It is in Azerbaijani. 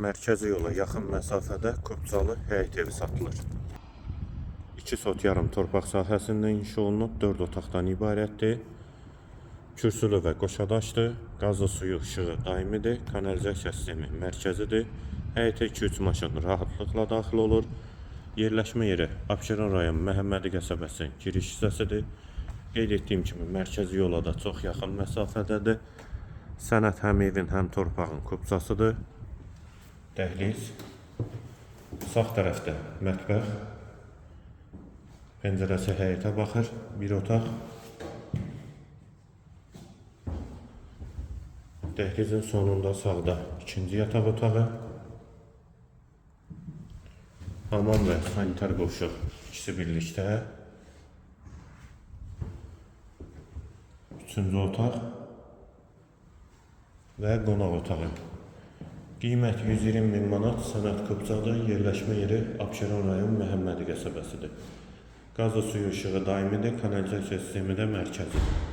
mərkəzi yola yaxın məsafədə Kupçalı həyət evi satılır. 2 sot yarım torpaq sahəsində inşa olunub, 4 otaqdan ibarətdir. Kürsülü və qoşadaşdır. Qazlı suyu işığı daimidir. Kanalizasiya sistemi mərkəzidir. Həyətə 2-3 maşın rahatlıqla daxil olur. Yerləşmə yeri Abşeron rayon Məhəmmədi qəsəbəsinin giriş hissəsidir. Qeyd etdiyim kimi mərkəzi yola da çox yaxın məsafədədir. Sənət həm evin, həm torpağın kupçasıdır. Dəhliz. Sağ tərəfdə mətbəx. Pəncərəsi həyətə baxır. Bir otaq. Dəhlizin sonunda sağda ikinci yataq otağı. Hamam və sanitar qovşaq ikisi birlikdə. Üçüncü otaq və qonaq otağı. Qiymət 120.000 manat, sənət kupçadır, yerləşmə yeri Abşeron rayon Məhəmmədi qəsəbəsidir. Qazlı suyu işığı daimidir, kanalizasiya sistemi də mərkəzidir.